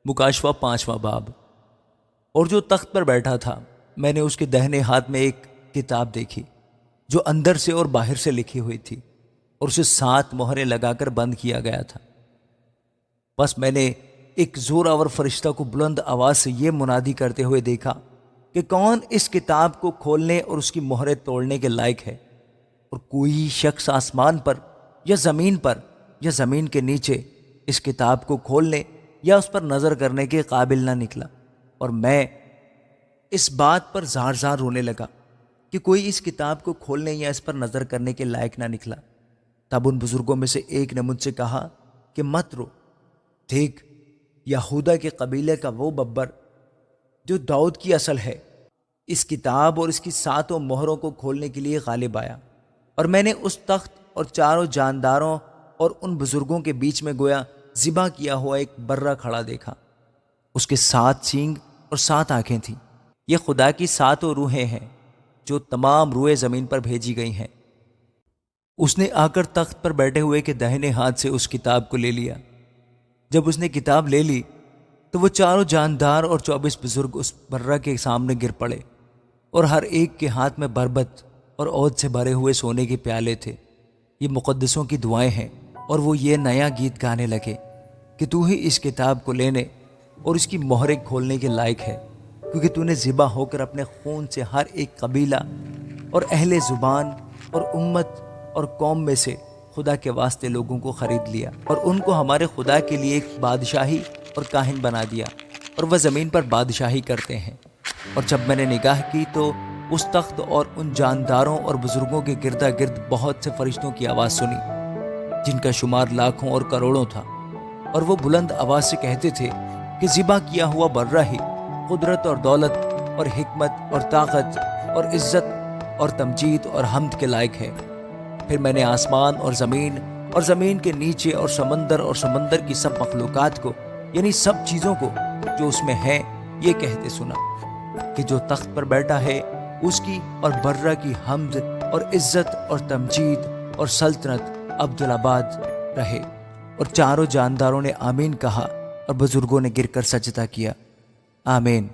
مکاشفہ 5واں باب۔ اور جو تخت پر بیٹھا تھا میں نے اس کے دہنے ہاتھ میں ایک کتاب دیکھی جو اندر سے اور باہر سے لکھی ہوئی تھی اور اسے 7 مہریں لگا کر بند کیا گیا تھا۔ بس میں نے ایک زوراور فرشتہ کو بلند آواز سے یہ منادی کرتے ہوئے دیکھا کہ کون اس کتاب کو کھولنے اور اس کی مہریں توڑنے کے لائق ہے، اور کوئی شخص آسمان پر یا زمین کے نیچے اس کتاب کو کھولنے یا اس پر نظر کرنے کے قابل نہ نکلا۔ اور میں اس بات پر زار زار رونے لگا کہ کوئی اس کتاب کو کھولنے یا اس پر نظر کرنے کے لائق نہ نکلا۔ تب ان بزرگوں میں سے ایک نے مجھ سے کہا کہ مت رو، دیکھ یہودا کے قبیلے کا وہ ببر جو داؤد کی اصل ہے، اس کتاب اور اس کی 7 مہروں کو کھولنے کے لیے غالب آیا۔ اور میں نے اس تخت اور 4 جانداروں اور ان بزرگوں کے بیچ میں گویا ذبح کیا ہوا ایک برہ کھڑا دیکھا۔ اس کے 7 سینگ اور 7 آنکھیں تھیں۔ یہ خدا کی 7 روحیں ہیں جو تمام روئے زمین پر بھیجی گئی ہیں۔ اس نے آ کر تخت پر بیٹھے ہوئے کے داہنے ہاتھ سے اس کتاب کو لے لیا۔ جب اس نے کتاب لے لی تو وہ 4 جاندار اور 24 بزرگ اس برہ کے سامنے گر پڑے، اور ہر ایک کے ہاتھ میں بربط اور عود سے بھرے ہوئے سونے کے پیالے تھے۔ یہ مقدسوں کی دعائیں ہیں، اور وہ یہ نیا گیت گانے لگے کہ تو ہی اس کتاب کو لینے اور اس کی مہریں کھولنے کے لائق ہے، کیونکہ تو نے ذبح ہو کر اپنے خون سے ہر ایک قبیلہ اور اہل زبان اور امت اور قوم میں سے خدا کے واسطے لوگوں کو خرید لیا، اور ان کو ہمارے خدا کے لیے ایک بادشاہی اور کاہن بنا دیا، اور وہ زمین پر بادشاہی کرتے ہیں۔ اور جب میں نے نگاہ کی تو اس تخت اور ان جانداروں اور بزرگوں کے گردا گرد بہت سے فرشتوں کی آواز سنی، جن کا شمار لاکھوں اور کروڑوں تھا، اور وہ بلند آواز سے کہتے تھے کہ ذبح کیا ہوا برہ ہی قدرت اور دولت اور حکمت اور طاقت اور عزت اور تمجید اور حمد کے لائق ہے۔ پھر میں نے آسمان اور زمین کے نیچے اور سمندر کی سب مخلوقات کو، یعنی سب چیزوں کو جو اس میں ہیں، یہ کہتے سنا کہ جو تخت پر بیٹھا ہے اس کی اور برہ کی حمد اور عزت اور تمجید اور سلطنت ابدالآباد رہے۔ اور 4 جانداروں نے آمین کہا، اور بزرگوں نے گر کر سجدہ کیا۔ آمین۔